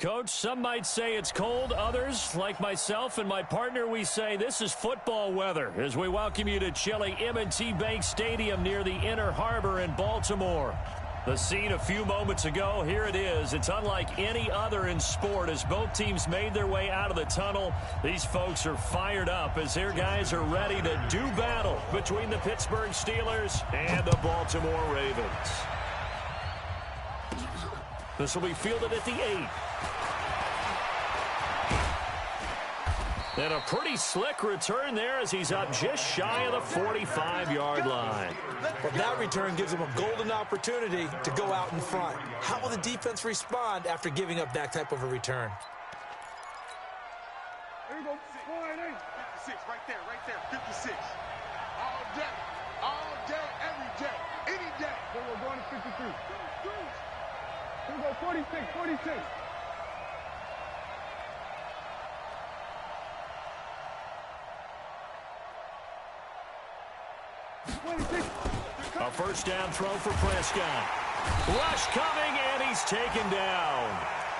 Coach, some might say it's cold. Others, like myself and my partner, we say this is football weather as we welcome you to chilly M&T Bank Stadium near the Inner Harbor in Baltimore. The scene a few moments ago, here it is. It's unlike any other in sport as both teams made their way out of the tunnel. These folks are fired up as their guys are ready to do battle between the Pittsburgh Steelers and the Baltimore Ravens. This will be fielded at the 8. And a pretty slick return there as he's up just shy of the 45-yard line. Well, that return gives him a golden opportunity to go out in front. How will the defense respond after giving up that type of a return? There you go. 56, right there, 56. All day, every day, any day. We're going to 53. Here we go, 46. A first down throw for Prescott. Rush coming, and he's taken down.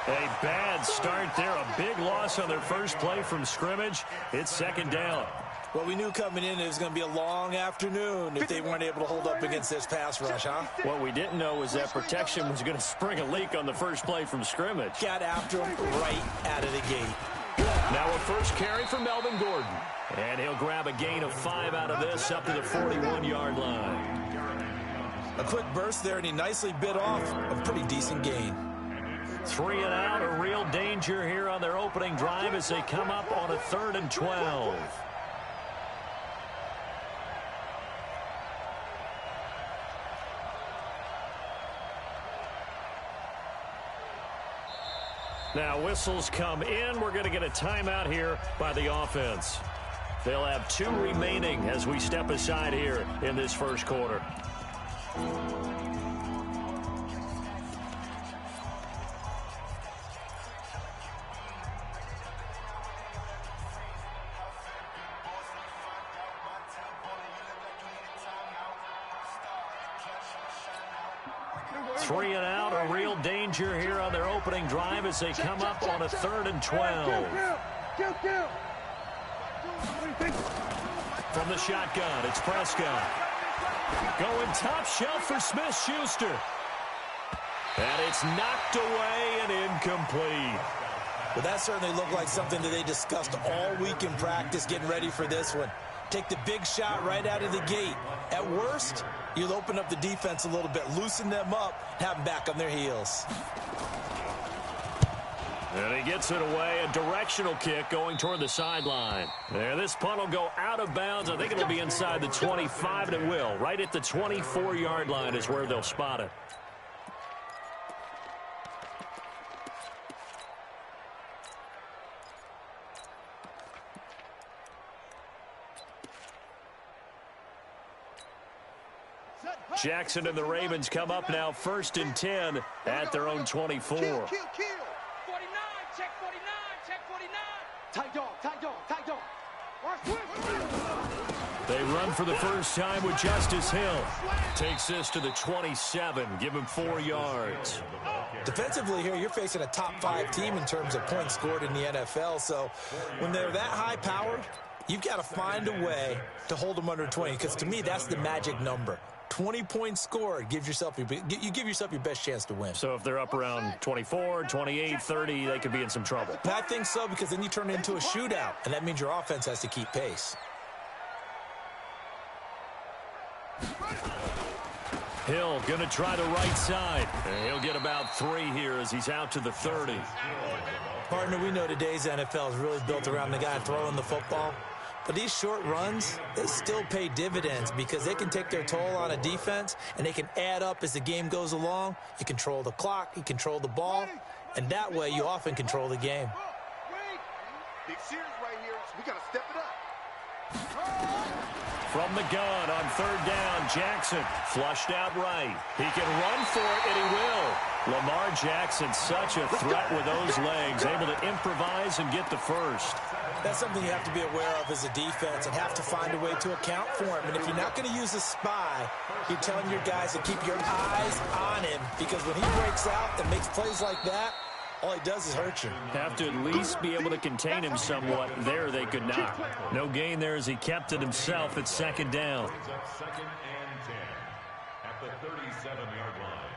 A bad start there. A big loss on their first play from scrimmage. It's second down. Well, we knew coming in it was going to be a long afternoon if they weren't able to hold up against this pass rush, huh? What we didn't know was that protection was going to spring a leak on the first play from scrimmage. Got after him right out of the gate. Now a first carry for Melvin Gordon. And he'll grab a gain of 5 out of this up to the 41-yard line. A quick burst there, and he nicely bit off a pretty decent gain. 3 and out, a real danger here on their opening drive as they come up on a 3rd and 12. Now whistles come in. We're going to get a timeout here by the offense. They'll have 2 remaining as we step aside here in this first quarter. Three and out, a real danger here on their opening drive as they come up on a 3rd and 12. From the shotgun, it's Prescott. Going top shelf for Smith-Schuster. And it's knocked away and incomplete. Well, that certainly looked like something that they discussed all week in practice getting ready for this one. Take the big shot right out of the gate. At worst, you'll open up the defense a little bit, loosen them up, have them back on their heels. And he gets it away, a directional kick going toward the sideline. There, this punt will go out of bounds. I think it'll be inside the 25, and it will. Right at the 24-yard line is where they'll spot it. Jackson and the Ravens come up now 1st and 10 at their own 24. Kill. 49, check 49. Tight dog. They run for the first time with Justice Hill. Takes this to the 27, give him 4 yards. Defensively here, you're facing a top 5 team in terms of points scored in the NFL. So when they're that high-powered, you've got to find a way to hold them under 20, because to me, that's the magic number. 20 points scored, you give yourself your best chance to win. So if they're up around 24, 28, 30, they could be in some trouble. I think so, because then you turn it into a shootout, and that means your offense has to keep pace. Hill going to try the right side. And he'll get about 3 here as he's out to the 30. Partner, we know today's NFL is really built around the guy throwing the football. But these short runs, they still pay dividends because they can take their toll on a defense, and they can add up as the game goes along. You control the clock, you control the ball, and that way you often control the game. Big series right here, so we got to step it up. From the gun on 3rd down, Jackson flushed out right. He can run for it, and he will. Lamar Jackson, such a threat with those legs, able to improvise and get the first. That's something you have to be aware of as a defense and have to find a way to account for him. And if you're not going to use a spy, you're telling your guys to keep your eyes on him, because when he breaks out and makes plays like that, all he does is hurt you. Have to at least be able to contain him somewhat. There they could not. No gain there as he kept it himself at second down. Second and 10 at the 37-yard line.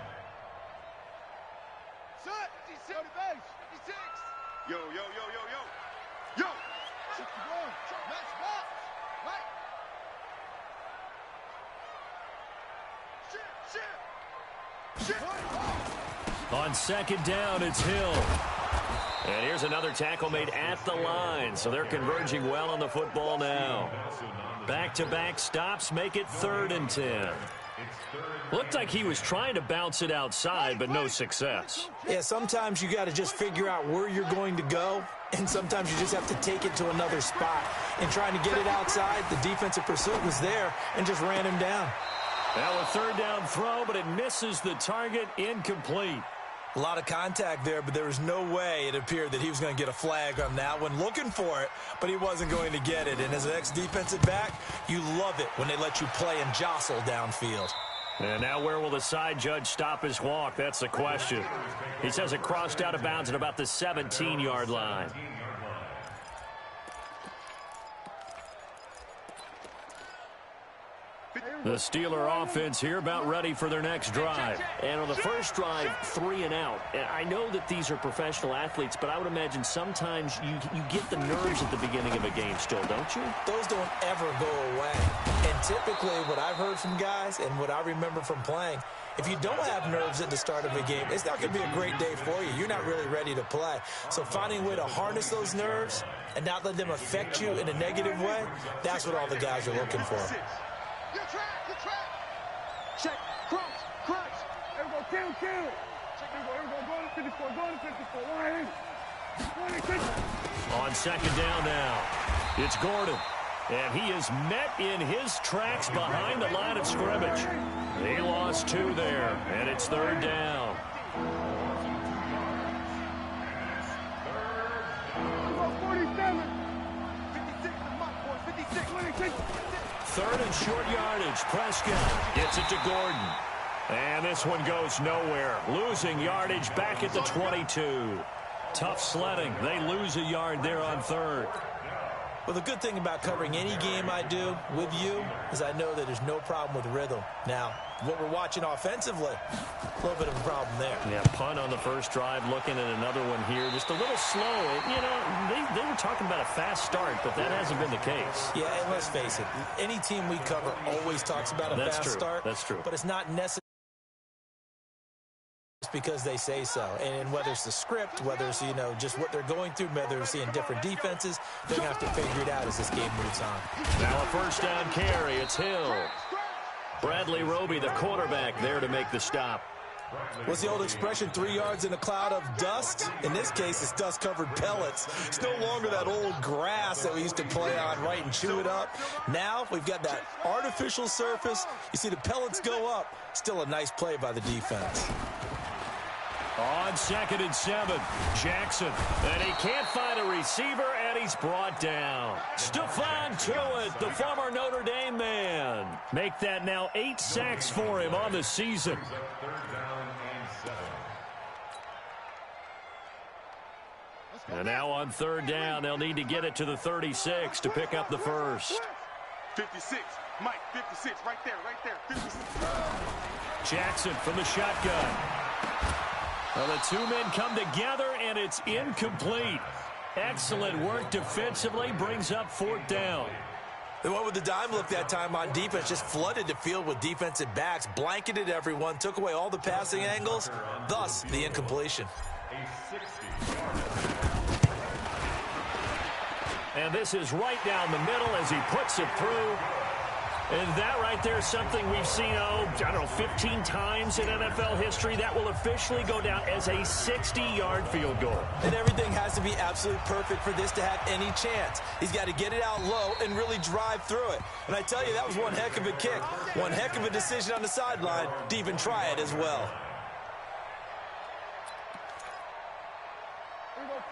Set. 57 base. 56. Yo, yo, yo, yo, yo. Yo. Check the ball. Match box. Right. Shit. On second down, it's Hill. And here's another tackle made at the line, so they're converging well on the football now. Back-to-back stops make it 3rd and 10. Looked like he was trying to bounce it outside, but no success. Yeah, sometimes you got to just figure out where you're going to go, and sometimes you just have to take it to another spot. And trying to get it outside, the defensive pursuit was there and just ran him down. Now a 3rd down throw, but it misses the target, incomplete. A lot of contact there, but there was no way it appeared that he was going to get a flag on that one. Looking for it, but he wasn't going to get it. And as an ex-defensive back, you love it when they let you play and jostle downfield. And now where will the side judge stop his walk? That's the question. He says it crossed out of bounds at about the 17-yard line. The Steeler offense here about ready for their next drive. And on the first drive, 3 and out. And I know that these are professional athletes, but I would imagine sometimes you get the nerves at the beginning of a game still, don't you? Those don't ever go away. And typically what I've heard from guys and what I remember from playing, if you don't have nerves at the start of a game, it's not going to be a great day for you. You're not really ready to play. So finding a way to harness those nerves and not let them affect you in a negative way, that's what all the guys are looking for. Good track. Check, crunch. There we go, kill. Check, there we go, go to 54, 180. On second down now, it's Gordon. And he is met in his tracks behind the line of scrimmage. He lost 2 there, and it's 3rd down. 47. 56, 56. 3rd and short yardage. Prescott gets it to Gordon. And this one goes nowhere. Losing yardage back at the 22. Tough sledding. They lose a yard there on 3rd. Well, the good thing about covering any game I do with you is I know that there's no problem with rhythm. Now, what we're watching offensively, a little bit of a problem there. Yeah, punt on the first drive, looking at another one here. Just a little slow. You know, they were talking about a fast start, but that hasn't been the case. Yeah, and let's face it, any team we cover always talks about a fast start. That's true. But it's not necessary. Because they say so. And whether it's the script, whether it's, just what they're going through, whether they're seeing different defenses, they're going to have to figure it out as this game moves on. Now a first down carry. It's Hill. Bradley Roby, the quarterback, there to make the stop. What's the old expression, 3 yards in a cloud of dust? In this case, it's dust-covered pellets. It's no longer that old grass that we used to play on, right, and chew it up. Now we've got that artificial surface. You see the pellets go up. Still a nice play by the defense. On 2nd and 7, Jackson. And he can't find a receiver, and he's brought down. Stephon Tuitt, the former Notre Dame man. Make that now 8 sacks for him on the season. And now on 3rd down, they'll need to get it to the 36 to pick up the first. 56, Mike, 56, right there, 56. Jackson from the shotgun. Well, the 2 men come together, and it's incomplete. Excellent work defensively, brings up 4th down. They went with the dime look that time on defense, just flooded the field with defensive backs, blanketed everyone, took away all the passing angles, thus the incompletion. And this is right down the middle as he puts it through. And that right there is something we've seen, 15 times in NFL history. That will officially go down as a 60-yard field goal. And everything has to be absolutely perfect for this to have any chance. He's got to get it out low and really drive through it. And I tell you, that was one heck of a kick. One heck of a decision on the sideline to even try it as well.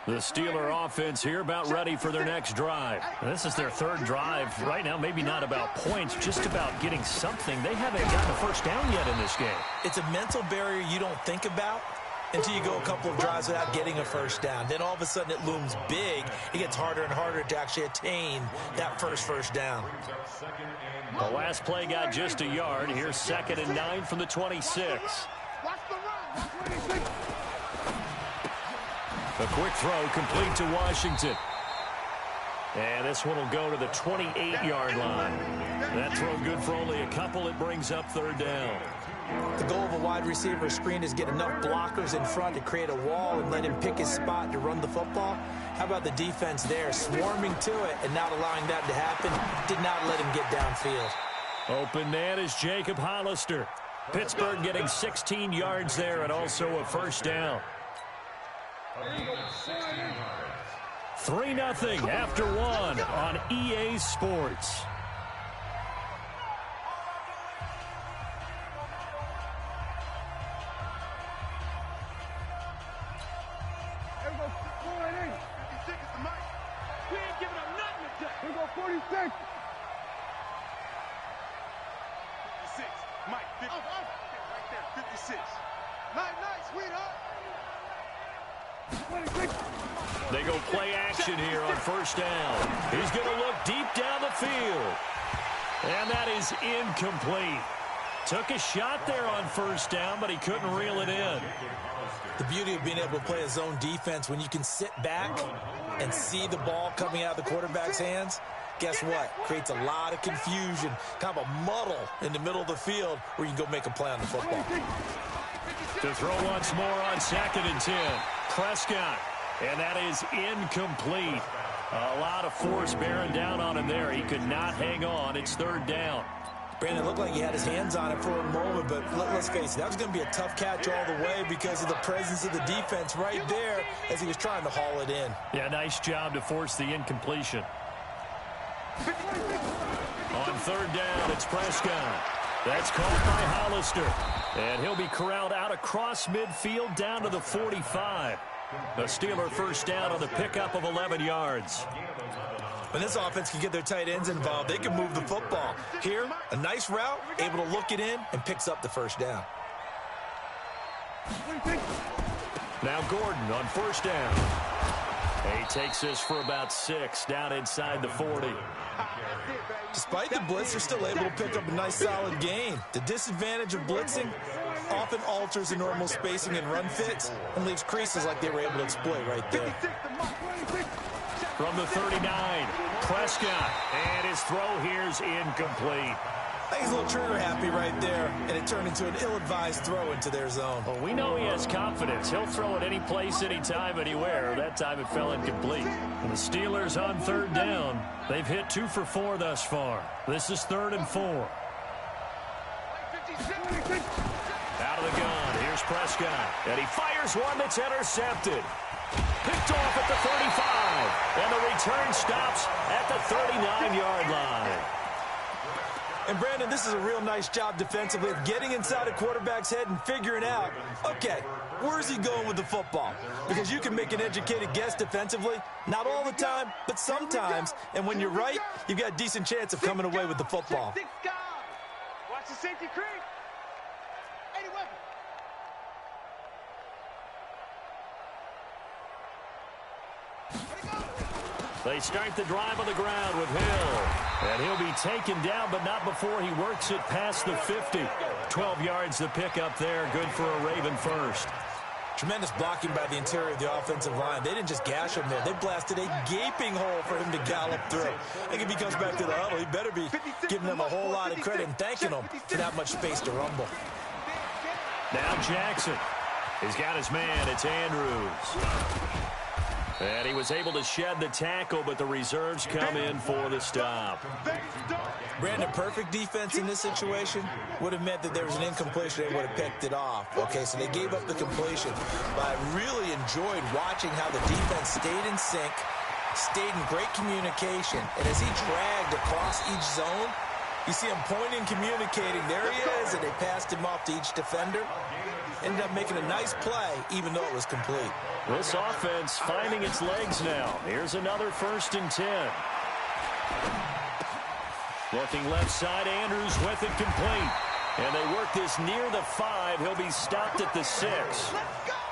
The Steeler offense here about ready for their next drive. This is their 3rd drive. Right now, maybe not about points, just about getting something. They haven't gotten a first down yet in this game. It's a mental barrier you don't think about until you go a couple of drives without getting a first down. Then all of a sudden it looms big. It gets harder and harder to actually attain that first down. The last play got just a yard. Here's 2nd and 9 from the 26. Watch the run. A quick throw complete to Washington. And this one will go to the 28-yard line. That throw good for only a couple. It brings up 3rd down. The goal of a wide receiver screen is get enough blockers in front to create a wall and let him pick his spot to run the football. How about the defense there, swarming to it and not allowing that to happen? Did not let him get downfield. Open man is Jacob Hollister. Pittsburgh getting 16 yards there and also a 1st down. 3-0 after 1 on EA Sports. Here we go. 56 is the mic. We ain't giving up nothing today. Here we go. 46. 56. Mike. 50. Right there. 56. Night, sweetheart. 26. They go play action here on 1st down. He's going to look deep down the field. And that is incomplete. Took a shot there on 1st down, but he couldn't reel it in. The beauty of being able to play a zone defense when you can sit back and see the ball coming out of the quarterback's hands, guess what? Creates a lot of confusion, kind of a muddle in the middle of the field where you can go make a play on the football. To throw once more on 2nd and 10. Prescott. And that is incomplete. A lot of force bearing down on him there. He could not hang on. It's 3rd down. Brandon, looked like he had his hands on it for a moment, but let's face it, that was going to be a tough catch all the way because of the presence of the defense right there as he was trying to haul it in. Yeah, nice job to force the incompletion. On 3rd down, it's Prescott. That's caught by Hollister. And he'll be corralled out across midfield down to the 45. The Steeler 1st down on the pickup of 11 yards. When this offense can get their tight ends involved, they can move the football. Here, a nice route, able to look it in, and picks up the 1st down. Now Gordon on 1st down. He takes this for about 6 down inside the 40. Despite the blitz, they're still able to pick up a nice solid gain. The disadvantage of blitzing often alters the normal spacing and run fits and leaves creases like they were able to exploit right there. From the 39, Prescott, and his throw here's incomplete. I think he's a little trigger happy right there, and it turned into an ill-advised throw into their zone. Well, we know he has confidence. He'll throw it any place, anytime, anywhere. That time it fell incomplete. And the Steelers on 3rd down. They've hit 2 for 4 thus far. This is 3rd and 4. Out of the gun, here's Prescott. And he fires one that's intercepted. Picked off at the 35. And the return stops at the 39-yard line. And, Brandon, this is a real nice job defensively of getting inside a quarterback's head and figuring out, okay, where is he going with the football? Because you can make an educated guess defensively, not all the time, but sometimes. And when you're right, you've got a decent chance of coming away with the football. Watch the safety creep. 80 weapon. They start the drive on the ground with Hill. And he'll be taken down, but not before he works it past the 50. 12 yards to pick up there. Good for a Raven first. Tremendous blocking by the interior of the offensive line. They didn't just gash him there. They blasted a gaping hole for him to gallop through. I think if he comes back to the huddle, he better be giving them a whole lot of credit and thanking them for that much space to rumble. Now Jackson. He's got his man. It's Andrews. And he was able to shed the tackle, but the reserves come in for the stop. Brandon, perfect defense in this situation would have meant that there was an incompletion. They would have picked it off. Okay, so they gave up the completion. But I really enjoyed watching how the defense stayed in sync, stayed in great communication. And as he dragged across each zone, you see him pointing, communicating. There he is, and they passed him off to each defender. Ended up making a nice play, even though it was complete. This offense finding its legs now. Here's another 1st and 10. Looking left side, Andrews with it complete. And they work this near the 5. He'll be stopped at the 6.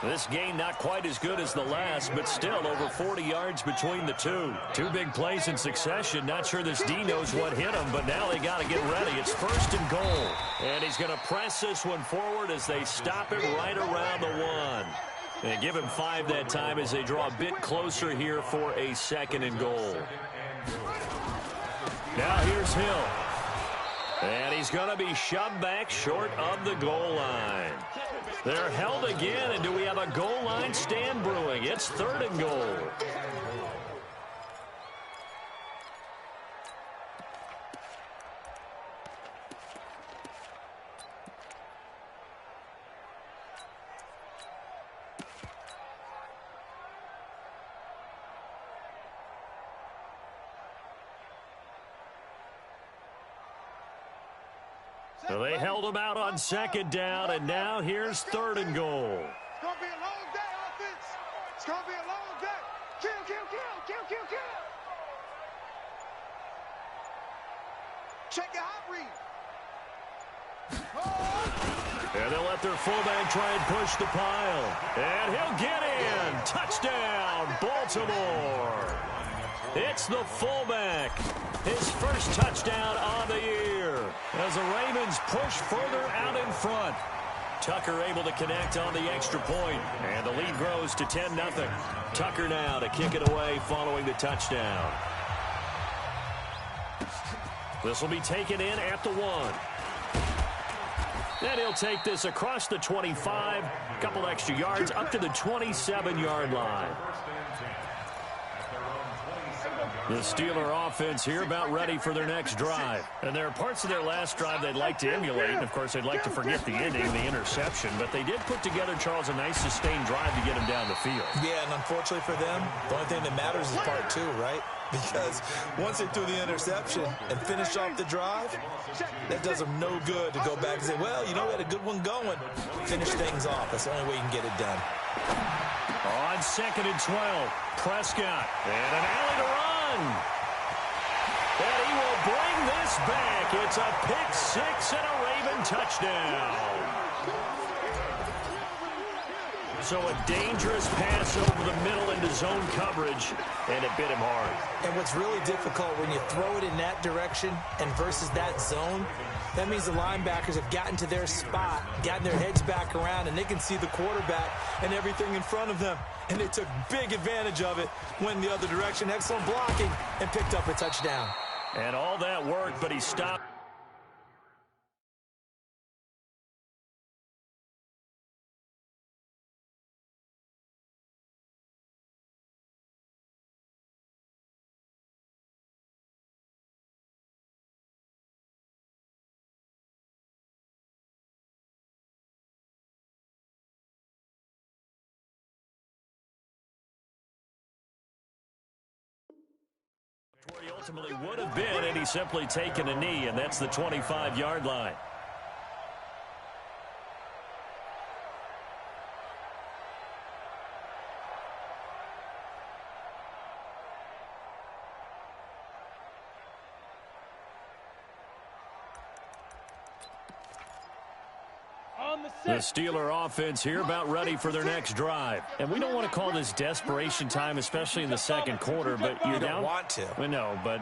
This gain not quite as good as the last, but still over 40 yards between the two. Two big plays in succession. Not sure this D knows what hit him, but now they got to get ready. It's 1st and goal. And he's going to press this one forward as they stop him right around the 1. And give him 5 that time as they draw a bit closer here for a 2nd and goal. Now here's Hill. And he's going to be shoved back short of the goal line. They're held again, and do we have a goal line stand brewing? It's 3rd and goal. So they held him out on 2nd down, and now here's 3rd and goal. It's going to be a long day, offense. It's going to be a long day. Kill, kill, kill, kill, kill, kill. Check your hot read. And they'll let their fullback try and push the pile. And he'll get in. Touchdown, Baltimore. It's the fullback. His first touchdown on the year as the Ravens push further out in front. Tucker able to connect on the extra point, and the lead grows to 10-0. Tucker now to kick it away following the touchdown. This will be taken in at the 1. And he'll take this across the 25, a couple extra yards up to the 27-yard line. The Steeler offense here about ready for their next drive. And there are parts of their last drive they'd like to emulate. And, of course, they'd like to forget the ending, the interception. But they did put together, Charles, a nice sustained drive to get him down the field. Yeah, and unfortunately for them, the only thing that matters is part 2, right? Because once they threw the interception and finished off the drive, that does them no good to go back and say, well, you know, we had a good one going. Finish things off. That's the only way you can get it done. On 2nd and 12, Prescott. And an alley to run. And he will bring this back. It's a pick 6 and a Raven touchdown. So a dangerous pass over the middle into zone coverage, and it bit him hard. And what's really difficult when you throw it in that direction and versus that zone, that means the linebackers have gotten to their spot, gotten their heads back around, and they can see the quarterback and everything in front of them. And they took big advantage of it, went the other direction, excellent blocking, and picked up a touchdown. And all that worked, but he stopped. Where he ultimately would have been, and he's simply taken a knee, and that's the 25-yard line. The Steeler offense here about ready for their next drive. And we don't want to call this desperation time, especially in the second quarter, but you're down. You don't want to. Well, no, but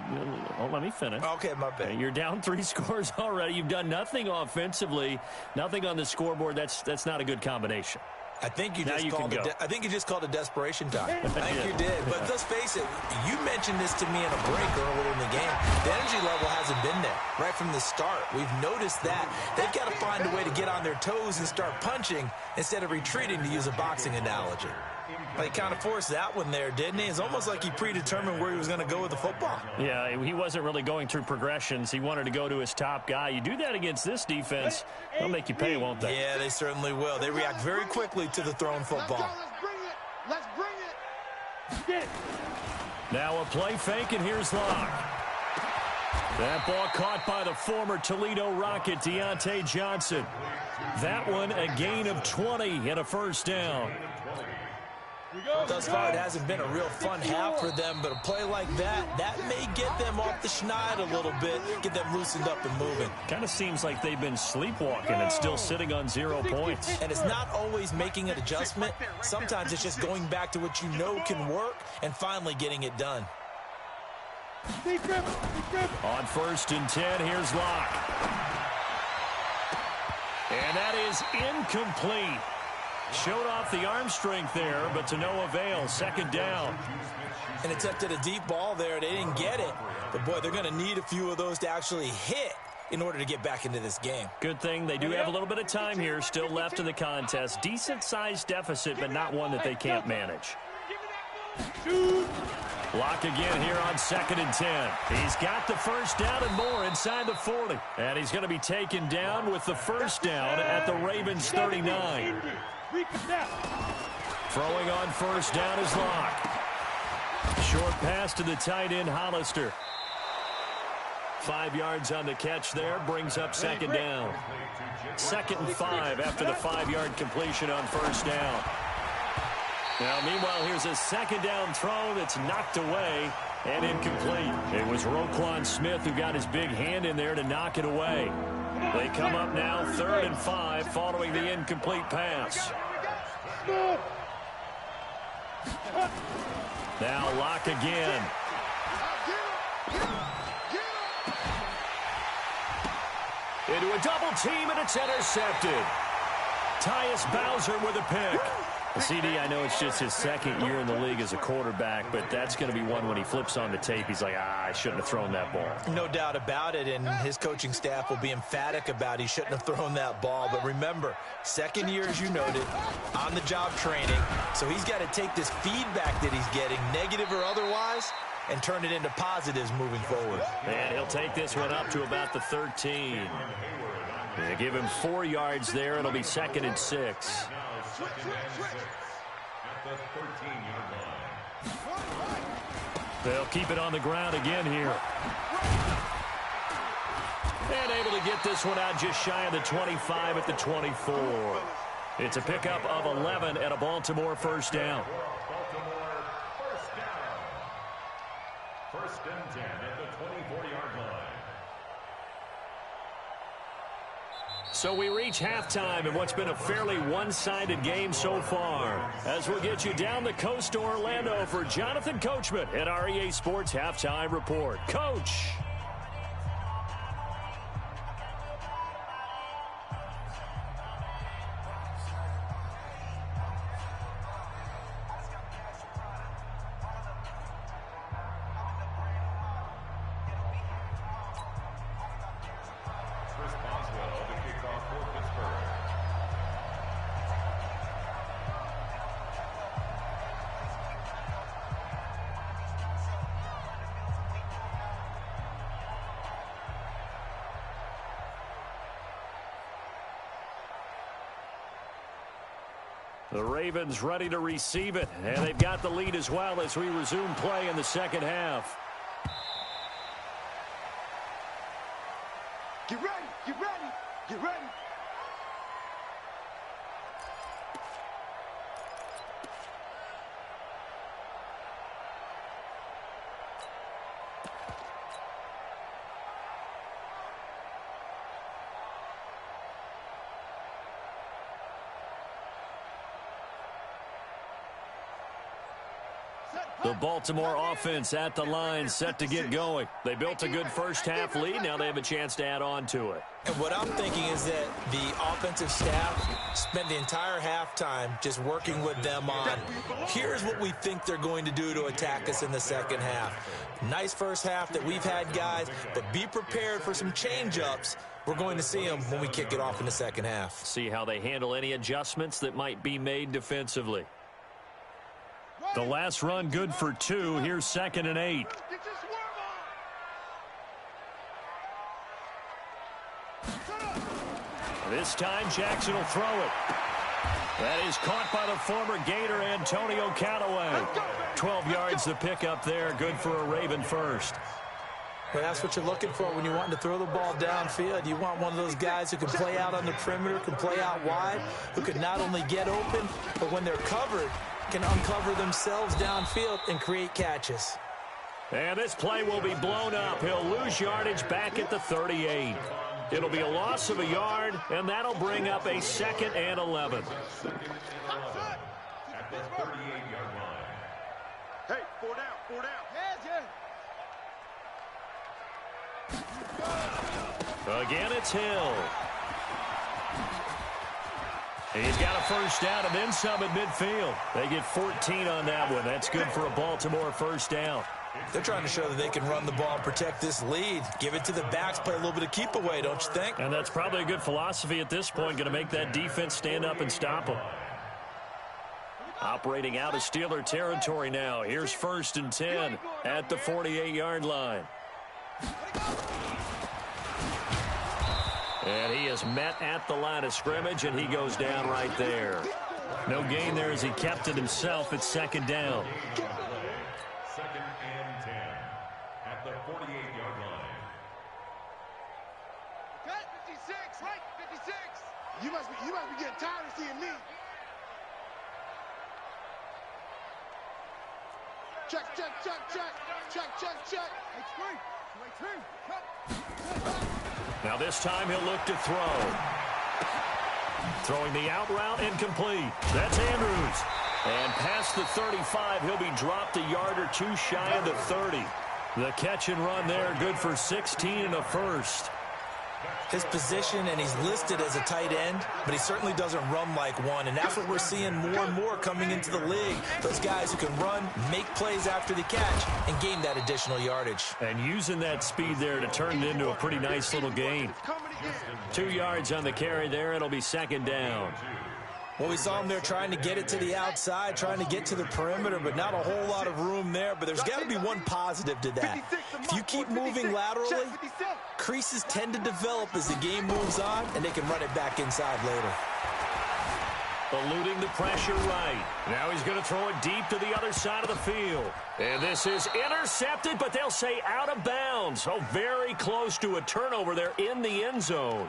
let me finish. Okay, my bad. You're down 3 scores already. You've done nothing offensively, nothing on the scoreboard. That's not a good combination. I think you just called it desperation time. I think you did. But let's face it, you mentioned this to me in a break earlier in the game. The energy level hasn't been there right from the start. We've noticed that. They've got to find a way to get on their toes and start punching instead of retreating, to use a boxing analogy. But he kind of forced that one there, didn't he? It's almost like he predetermined where he was going to go with the football. Yeah, he wasn't really going through progressions. He wanted to go to his top guy. You do that against this defense, they'll make you pay, won't they? Yeah, they certainly will. They react very quickly to the thrown football. Let's bring it. Now a play fake, and here's Locke. That ball caught by the former Toledo Rocket, Deontay Johnson. That one a gain of 20 and a first down. Thus far, it hasn't been a real fun half for them, but a play like that may get them off the schneid a little bit, get them loosened up and moving. Kind of seems like they've been sleepwalking and still sitting on 0 points. And it's not always making an adjustment. Sometimes it's just going back to what you know can work and finally getting it done. On 1st and 10, here's Locke. And that is incomplete. Showed off the arm strength there, but to no avail. 2nd down. And attempted a deep ball there. They didn't get it. But, boy, they're going to need a few of those to actually hit in order to get back into this game. Good thing they do have a little bit of time here still left in the contest. Decent-sized deficit, but not one that they can't manage. Locke again here on 2nd and 10. He's got the 1st down and more inside the 40. And he's going to be taken down with the 1st down at the Ravens 39. Throwing on 1st down is Locke. Short pass to the tight end, Hollister. 5 yards on the catch there, brings up 2nd down. 2nd and 5 after the 5-yard completion on 1st down. Now, meanwhile, here's a 2nd down throw that's knocked away and incomplete. It was Roquan Smith who got his big hand in there to knock it away. They come up now 3rd and 5 following the incomplete pass. Now Locke again. Into a double team, and it's intercepted. Tyus Bowser with a pick. CD, I know it's just his 2nd year in the league as a quarterback, but that's going to be one when he flips on the tape. He's like, I shouldn't have thrown that ball. No doubt about it, and his coaching staff will be emphatic about he shouldn't have thrown that ball. But remember, 2nd year, as you noted, on-the-job training. So he's got to take this feedback that he's getting, negative or otherwise, and turn it into positives moving forward. And he'll take this one up to about the 13. They give him 4 yards there. It'll be 2nd and 6. At the 13-yard line. They'll keep it on the ground again here. And able to get this one out just shy of the 25 at the 24. It's a pickup of 11 at a Baltimore 1st down. Baltimore 1st down. 1st and 10 at the 24-yard line. So we reach halftime in what's been a fairly one-sided game so far. As we'll get you down the coast to Orlando for Jonathan Coachman at our EA Sports Halftime Report. Coach! The Ravens ready to receive it, and they've got the lead as well as we resume play in the 2nd half. Get ready, get ready, get ready. The Baltimore offense at the line, set to get going. They built a good 1st half lead. Now they have a chance to add on to it. And what I'm thinking is that the offensive staff spent the entire halftime just working with them on, here's what we think they're going to do to attack us in the 2nd half. Nice 1st half that we've had, guys, but be prepared for some change-ups. We're going to see them when we kick it off in the 2nd half. See how they handle any adjustments that might be made defensively. The last run good for 2. Here's 2nd and 8. This time Jackson will throw it. That is caught by the former Gator Antonio Callaway. 12 yards to pick up there. Good for a Raven 1st. Well, that's what you're looking for when you want to throw the ball downfield. You want one of those guys who can play out on the perimeter, can play out wide, who can not only get open, but when they're covered, can uncover themselves downfield and create catches. And this play will be blown up. He'll lose yardage back at the 38. It'll be a loss of a yard, and that'll bring up a 2nd and 11. At the 38-yard line. Hey, 4 down, 4 down. Again, it's Hill. He's got a first down and then some at midfield. They get 14 on that one. That's good for a Baltimore first down. They're trying to show that they can run the ball and protect this lead. Give it to the backs, play a little bit of keep away, don't you think? And that's probably a good philosophy at this point. Going to make that defense stand up and stop them. Operating out of Steeler territory now. Here's 1st and 10 at the 48-yard line. And he is met at the line of scrimmage, and he goes down right there. No gain there as he kept it himself at 2nd down. 2nd and 10 at the 48-yard line. Cut 56, right, 56. You must be getting tired of seeing me. Check. Now this time he'll look to throw. Throwing the out route incomplete. That's Andrews. And past the 35, he'll be dropped a yard or 2 shy of the 30. The catch and run there, good for 16 and a first. His position, and he's listed as a tight end, but he certainly doesn't run like one, and that's what we're seeing more and more coming into the league. Those guys who can run, make plays after the catch, and gain that additional yardage. And using that speed there to turn it into a pretty nice little gain. 2 yards on the carry there. It'll be 2nd down. Well, we saw him there trying to get it to the outside, trying to get to the perimeter, but not a whole lot of room there. But there's got to be one positive to that. If you keep moving laterally, creases tend to develop as the game moves on, and they can run it back inside later. Eluding the pressure right. Now he's going to throw it deep to the other side of the field. And this is intercepted, but they'll say out of bounds. Oh, very close to a turnover there in the end zone.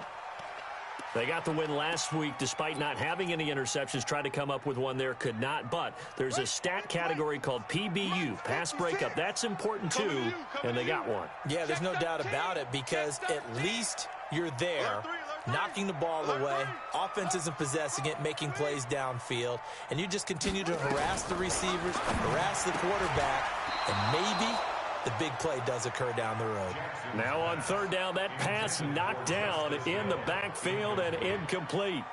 They got the win last week despite not having any interceptions. Tried to come up with one there, could not. But there's a stat category called PBU, pass breakup. That's important too, and they got one. Yeah, there's no doubt about it, because at least you're there, knocking the ball away. Offense isn't possessing it, making plays downfield. And you just continue to harass the receivers, harass the quarterback, and maybe the big play does occur down the road. Now on 3rd down, that pass knocked down in the backfield and incomplete.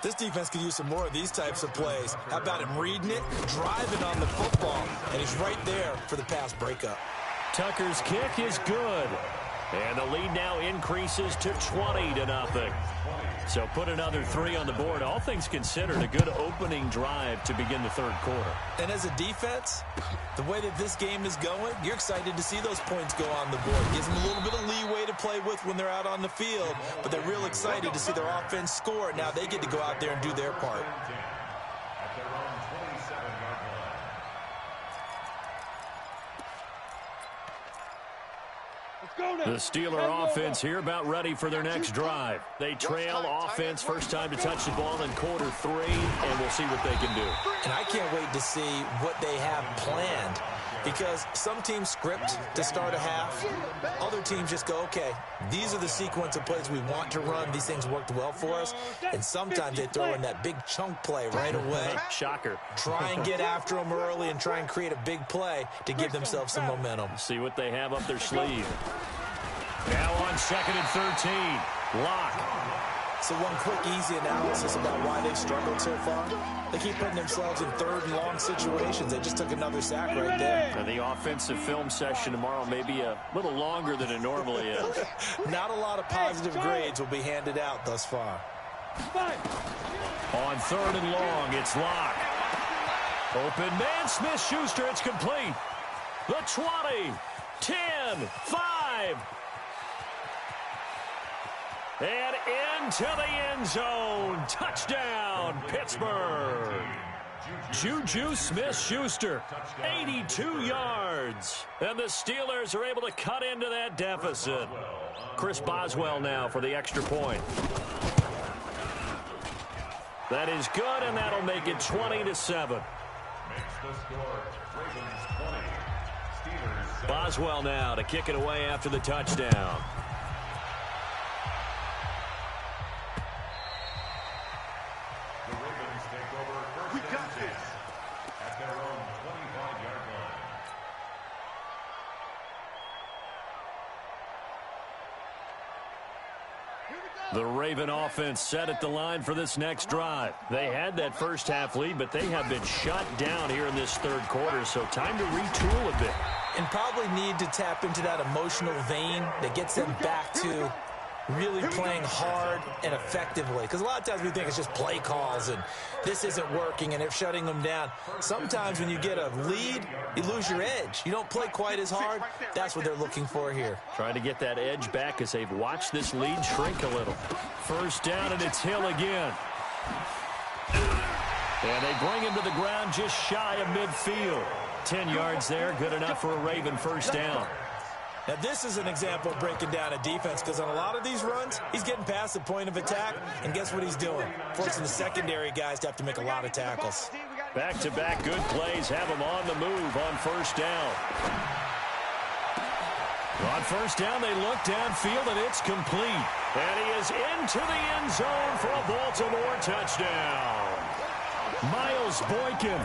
This defense could use some more of these types of plays. How about him reading it, driving on the football, and he's right there for the pass breakup. Tucker's kick is good. And the lead now increases to 20-0. So put another 3 on the board. All things considered, a good opening drive to begin the 3rd quarter. And as a defense, the way that this game is going, you're excited to see those points go on the board. Gives them a little bit of leeway to play with when they're out on the field, but they're real excited to see their offense score. Now they get to go out there and do their part. At their own 27-yard line. The Steeler offense here about ready for their next drive. They trail offense, first time to touch the ball in quarter 3, and we'll see what they can do. And I can't wait to see what they have planned, because some teams script to start a half. Other teams just go, okay, these are the sequence of plays we want to run. These things worked well for us. And sometimes they throw in that big chunk play right away. Shocker. Try and get after them early and try and create a big play to give themselves some momentum. See what they have up their sleeve. Now on 2nd and 13. Lock. So one quick, easy analysis about why they've struggled so far. They keep putting themselves in 3rd and long situations. They just took another sack right there. And the offensive film session tomorrow may be a little longer than it normally is. Not a lot of positive grades will be handed out thus far. On 3rd and long, it's Lock. Open man, Smith-Schuster, it's complete. The 20, 10, 5. And into the end zone. Touchdown, Pittsburgh. Juju Smith-Schuster, 82 yards. And the Steelers are able to cut into that deficit. Chris Boswell now for the extra point. That is good, and that'll make it 20-7. Makes the score Ravens 20. Steelers 7. Boswell now to kick it away after the touchdown. The Ravens take over first and 10 at their own 25-yard line. The Raven offense set at the line for this next drive. They had that first half lead, but they have been shut down here in this third quarter, so time to retool a bit. And probably need to tap into that emotional vein that gets them back to really playing hard and effectively. Because a lot of times we think it's just play calls and this isn't working and they're shutting them down. Sometimes when you get a lead, you lose your edge. You don't play quite as hard. That's what they're looking for here. Trying to get that edge back as they've watched this lead shrink a little. First down, and it's Hill again. And they bring him to the ground just shy of midfield. 10 yards there, good enough for a Raven first down. Now, this is an example of breaking down a defense, because on a lot of these runs, he's getting past the point of attack, and guess what he's doing? Forcing the secondary guys to have to make a lot of tackles. Back-to-back good plays have him on the move on first down. On first down, they look downfield, and it's complete. And he is into the end zone for a Baltimore touchdown. Miles Boykin,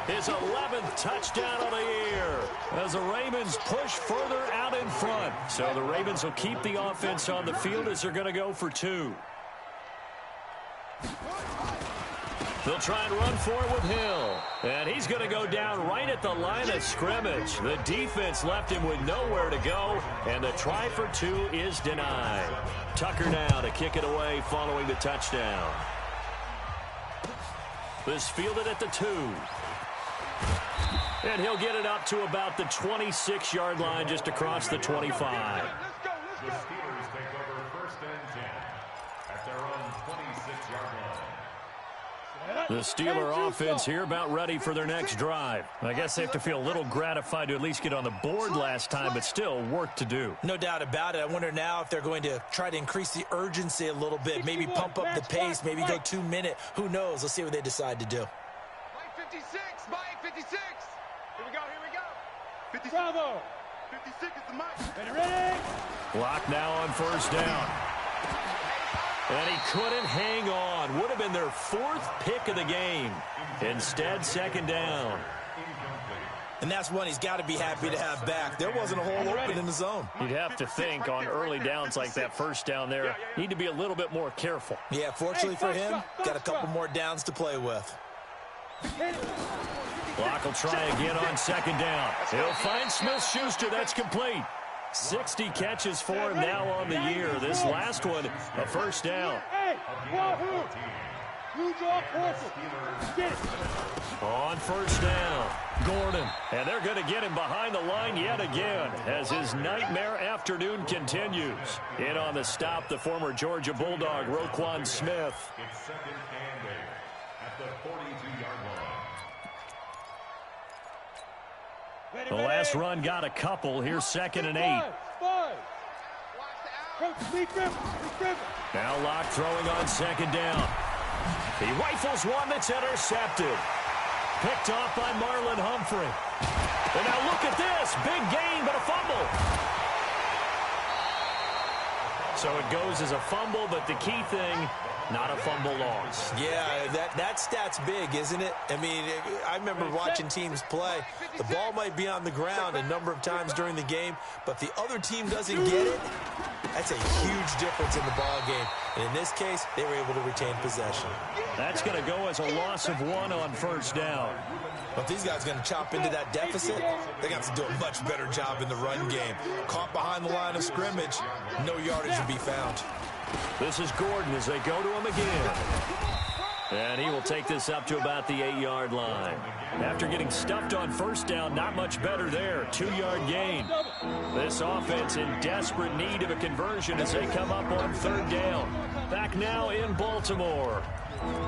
his 11th touchdown of the year as the Ravens push further out in front. So the Ravens will keep the offense on the field as they're going to go for 2. They'll try and run for it with Hill. And he's going to go down right at the line of scrimmage. The defense left him with nowhere to go, and the try for 2 is denied. Tucker now to kick it away following the touchdown. This fielded at the 2. And he'll get it up to about the 26-yard line just across the 25. The Steelers take over first and 10 at their own 26-yard line. The Steeler offense here about ready for their next drive. I guess they have to feel a little gratified to at least get on the board last time, but still work to do. No doubt about it. I wonder now if they're going to try to increase the urgency a little bit, maybe pump up the pace, maybe go 2-minute. Who knows? Let's see what they decide to do. Mike 56, Mike 56. Here we go, here we go. 56. Bravo. 56 is the mic. Ready? Block now on first down. And he couldn't hang on. Would have been their 4th pick of the game. Instead, second down. And that's one he's got to be happy to have back. There wasn't a hole open in the zone. You'd have to think on early downs like that first down there, need to be a little bit more careful. Yeah, fortunately for him, got a couple more downs to play with. Block will try again on second down. He'll find Smith-Schuster. That's complete. 60 catches for him now on the year. This last one, a first down. On first down, Gordon. And they're going to get him behind the line yet again as his nightmare afternoon continues. In on the stop, the former Georgia Bulldog, Roquan Smith. It's second and 8 at the 42-yard line. The last run got a couple. Here's second and 8. Now Locke throwing on second down. He rifles one that's intercepted. Picked off by Marlon Humphrey. And now look at this. Big gain, but a fumble. So it goes as a fumble, but the key thing, not a fumble loss. Yeah, that stat's big, isn't it? I mean, I remember watching teams play. The ball might be on the ground a number of times during the game, but the other team doesn't get it. That's a huge difference in the ball game. And in this case, they were able to retain possession. That's going to go as a loss of 1 on first down. But these guys are going to chop into that deficit. They got to do a much better job in the run game. Caught behind the line of scrimmage, no yardage to be found. This is Gordon as they go to him again. And he will take this up to about the 8-yard line. After getting stuffed on first down, not much better there. 2-yard gain. This offense in desperate need of a conversion as they come up on third down. Back now in Baltimore.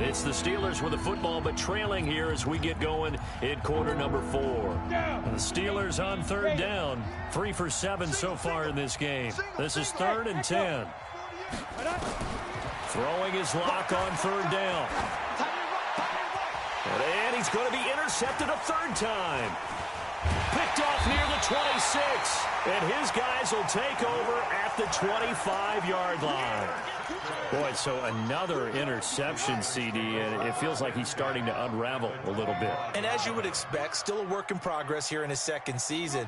It's the Steelers with the football, but trailing here as we get going in quarter number 4. The Steelers on third down. 3 for 7 so far in this game. This is 3rd and 10. Throwing his Lock on third down. And he's going to be intercepted a third time. Picked off near the 26, and his guys will take over at the 25-yard line. Boy, so another interception, CD, and it feels like he's starting to unravel a little bit. And as you would expect, still a work in progress here in his second season.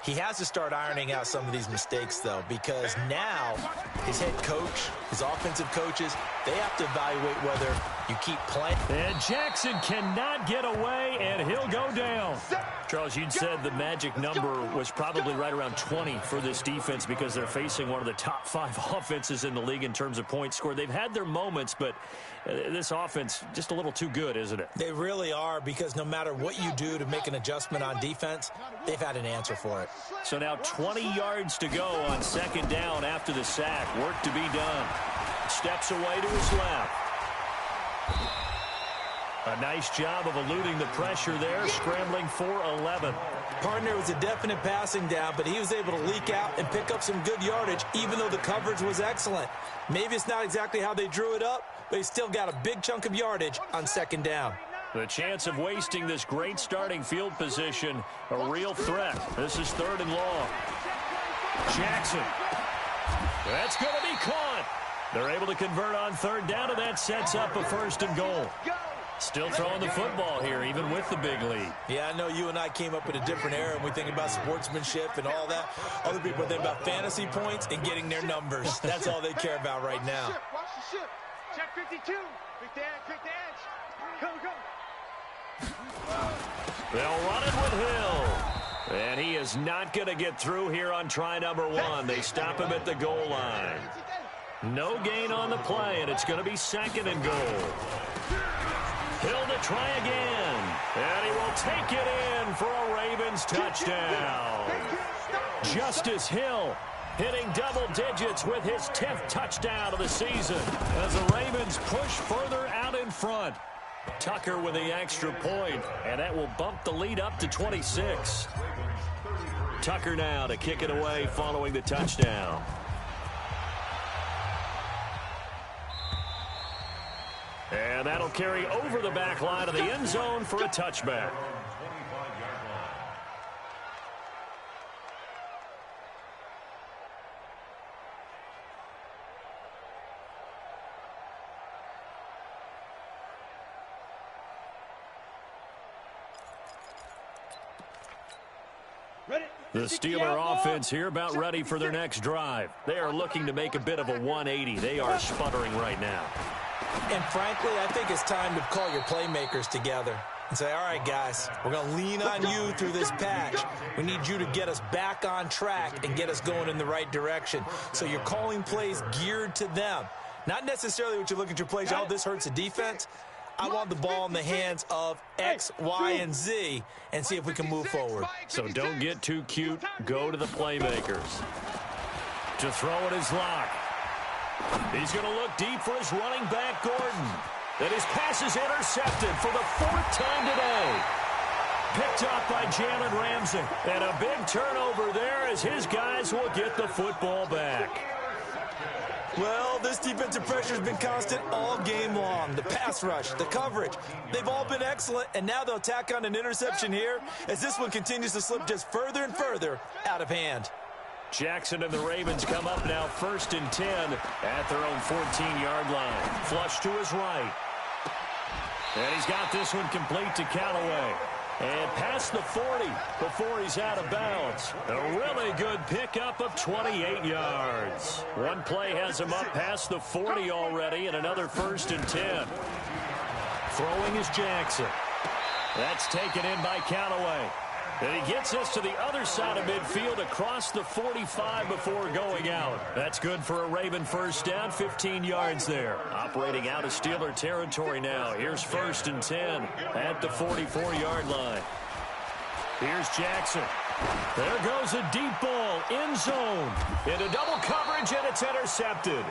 He has to start ironing out some of these mistakes, though, because now his head coach, his offensive coaches, they have to evaluate whether you keep playing. And Jackson cannot get away, and he'll go down. Charles, you'd said the magic number was probably right around 20 for this defense because they're facing one of the top 5 offenses in the league in terms of points scored. They've had their moments, but this offense just a little too good, isn't it? They really are, because no matter what you do to make an adjustment on defense, they've had an answer for it. So now 20 yards to go on second down after the sack. Work to be done. Steps away to his left. A nice job of eluding the pressure there, scrambling for 11. Partner was a definite passing down, but he was able to leak out and pick up some good yardage, even though the coverage was excellent. Maybe it's not exactly how they drew it up, but he still got a big chunk of yardage on second down. The chance of wasting this great starting field position, a real threat. This is 3rd and long. Jackson. That's going to be caught. They're able to convert on 3rd down, and that sets up a 1st and goal. Still throwing the football here, even with the big lead. Yeah, I know you and I came up in a different era, and we think about sportsmanship and all that. Other people think about fantasy points and getting their numbers. That's all they care about right now. Watch the ship. Check 52. Quick the edge. Go, go. They'll run it with Hill. And he is not going to get through here on try number 1. They stop him at the goal line. No gain on the play, and it's going to be 2nd and goal. Hill to try again. And he will take it in for a Ravens touchdown. Justice Hill hitting double digits with his 10th touchdown of the season as the Ravens push further out in front. Tucker with the extra point, and that will bump the lead up to 26. Tucker now to kick it away following the touchdown. And that'll carry over the back line of the end zone for a touchback. The Steeler offense here about ready for their next drive. They are looking to make a bit of a 180. They are sputtering right now. And frankly, I think it's time to call your playmakers together and say, all right, guys, we're going to lean on you through this patch. We need you to get us back on track and get us going in the right direction. So you're calling plays geared to them. Not necessarily what you look at your plays, oh, this hurts the defense. I want the ball in the hands of X, Y, and Z and see if we can move forward. So don't get too cute. Go to the playmakers. To throw it is Locke. He's going to look deep for his running back, Gordon. And his pass is intercepted for the 4th time today. Picked up by Jalen Ramsey. And a big turnover there as his guys will get the football back. Well, this defensive pressure has been constant all game long. The pass rush, the coverage, they've all been excellent, and now they'll tack on an interception here as this one continues to slip just further and further out of hand. Jackson and the Ravens come up now 1st and 10 at their own 14-yard line. Flush to his right. And he's got this one complete to Callaway. And past the 40 before he's out of bounds. A really good pickup of 28 yards. One play has him up past the 40 already, and another 1st and 10. Throwing is Jackson. That's taken in by Callaway. And he gets us to the other side of midfield across the 45 before going out. That's good for a Raven 1st down, 15 yards there. Operating out of Steeler territory now. Here's 1st and 10 at the 44-yard line. Here's Jackson. There goes a deep ball, end zone. Into double coverage, and it's intercepted.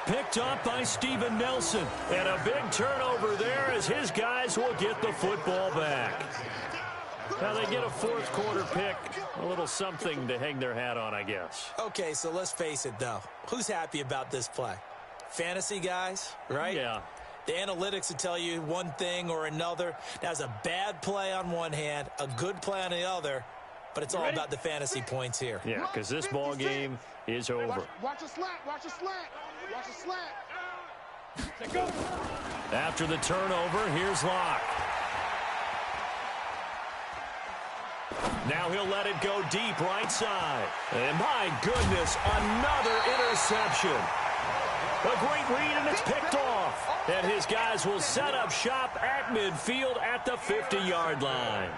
Picked up by Steven Nelson. And a big turnover there as his guys will get the football back. Now they get a 4th quarter pick, a little something to hang their hat on, I guess. Okay, so let's face it, though. Who's happy about this play? Fantasy guys, right? Yeah. The analytics will tell you one thing or another. That's a bad play on one hand, a good play on the other, but it's all about the fantasy points here. Yeah, because this ball game is over. Watch a slant. Watch a slant. Watch a slant. After the turnover, here's Locke. Now he'll let it go deep right side. And my goodness, another interception. A great read, and it's picked off. And his guys will set up shop at midfield at the 50-yard line.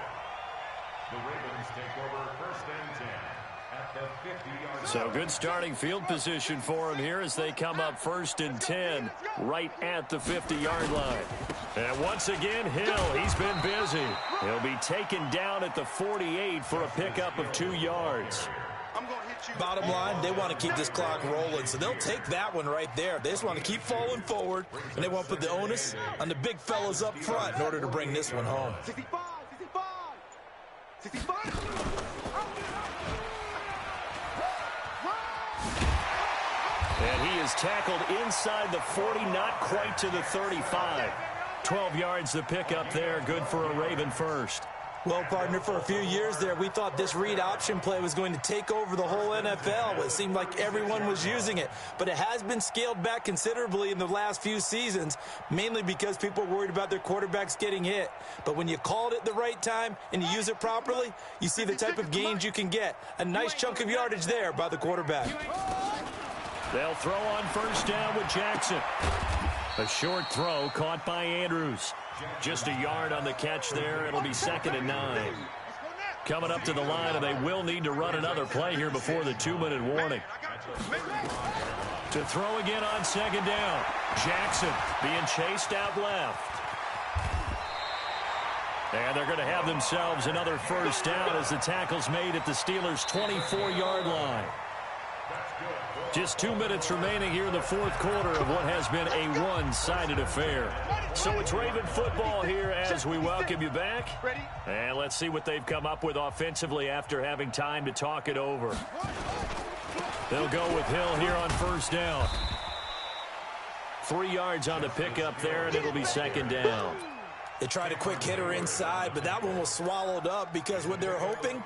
The Ravens take over first and 10 at the 50-yard line. So good starting field position for him here as they come up first and 10 right at the 50-yard line. And once again, Hill, he's been busy. He'll be taken down at the 48 for a pickup of 2 yards. Bottom line, they want to keep this clock rolling, so they'll take that one right there. They just want to keep falling forward, and they want to put the onus on the big fellas up front in order to bring this one home. 65. And he is tackled inside the 40, not quite to the 35. 12 yards the pickup there, good for a Raven first. Well, partner, for a few years there, we thought this read option play was going to take over the whole NFL. It seemed like everyone was using it, but it has been scaled back considerably in the last few seasons, mainly because people are worried about their quarterbacks getting hit. But when you called it the right time and you use it properly, you see the type of gains you can get. A nice chunk of yardage there by the quarterback. They'll throw on first down with Jackson. A short throw caught by Andrews. Just a yard on the catch there. It'll be 2nd and 9. Coming up to the line, and they will need to run another play here before the 2-minute warning. To throw again on 2nd down. Jackson being chased out left. And they're going to have themselves another first down as the tackle's made at the Steelers' 24-yard line. Just 2 minutes remaining here in the fourth quarter of what has been a one-sided affair. So it's Raven football here as we welcome you back. And let's see what they've come up with offensively after having time to talk it over. They'll go with Hill here on first down. 3 yards on the pickup there, and it'll be 2nd down. They tried a quick hitter inside, but that one was swallowed up because what they're hoping,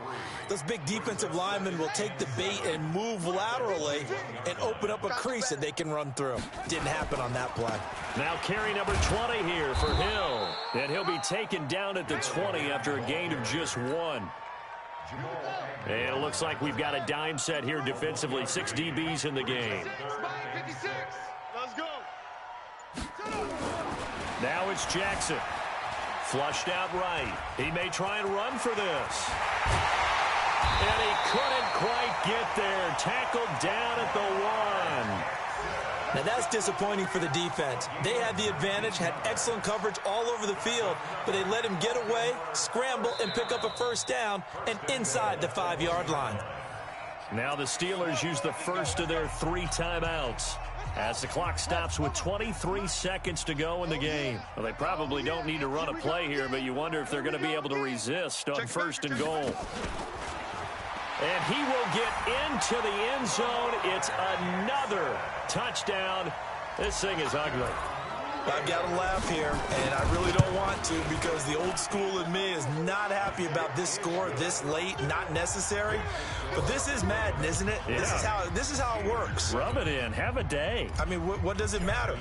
those big defensive linemen will take the bait and move laterally and open up a crease that they can run through. Didn't happen on that play. Now carry number 20 here for Hill. And he'll be taken down at the 20 after a gain of just 1. And it looks like we've got a dime set here defensively. 6 DBs in the game. Let's go. Now it's Jackson. Flushed out right. He may try and run for this. And he couldn't quite get there. Tackled down at the 1. Now that's disappointing for the defense. They had the advantage, had excellent coverage all over the field, but they let him get away, scramble, and pick up a first down and inside the 5-yard line. Now the Steelers use the first of their 3 timeouts as the clock stops with 23 seconds to go in the game. Well, they probably don't need to run a play here, but you wonder if they're going to be able to resist on 1st and goal. And he will get into the end zone. It's another touchdown. This thing is ugly. I've got to laugh here, and I really don't want to because the old school in me is not happy about this score this late, not necessary. But this is Madden, isn't it? Yeah. This is how it works. Rub it in. Have a day. I mean, what does it matter?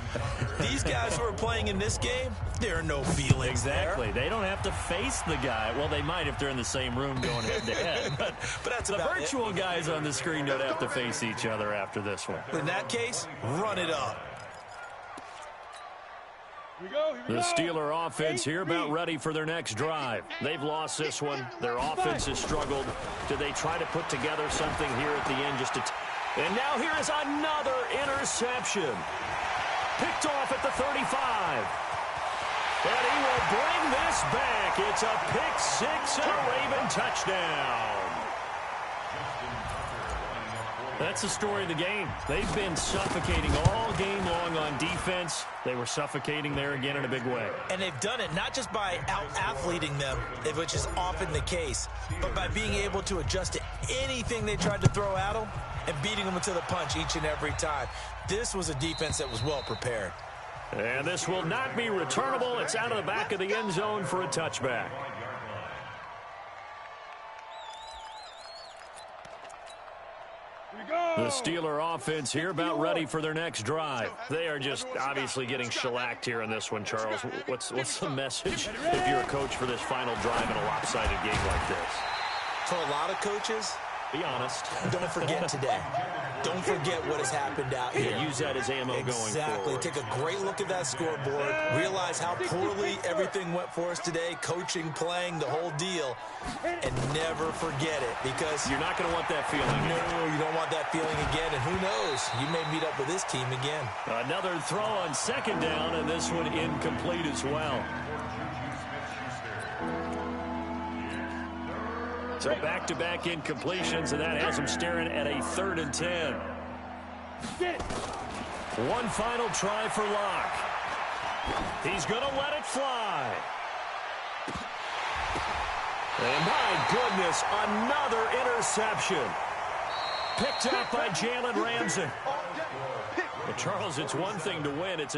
These guys who are playing in this game, there are no feelings Exactly. there. They don't have to face the guy. Well, they might if they're in the same room going head-to-head. But that's the about virtual guys on the screen don't have to face each other after this one. In that case, run it up. The Steeler offense here about ready for their next drive. They've lost this one. Their offense has struggled. Do they try to put together something here at the end just to... And now here is another interception. Picked off at the 35. And he will bring this back. It's a pick 6 and a Raven touchdown. That's the story of the game. They've been suffocating all game long on defense. They were suffocating there again in a big way. And they've done it not just by out-athleting them, which is often the case, but by being able to adjust to anything they tried to throw at them and beating them to the punch each and every time. This was a defense that was well prepared. And this will not be returnable. It's out of the back of the end zone for a touchback. The Steeler offense here about ready for their next drive. They are just obviously getting shellacked here in this one, Charles. What's the message if you're a coach for this final drive in a lopsided game like this? For a lot of coaches, be honest. Don't forget today. Don't forget what has happened out here. Use that as ammo going forward. Exactly. Take a great look at that scoreboard. Realize how poorly everything went for us today. Coaching, playing, the whole deal. And never forget it, because you're not going to want that feeling again. No, you don't want that feeling again. And who knows? You may meet up with this team again. Another throw on second down, and this one incomplete as well. So back-to-back incompletions, and that has him staring at a 3rd and 10. One final try for Locke. He's going to let it fly. And my goodness, another interception. Picked up by Jalen Ramsey. Well, Charles, it's one thing to win. It's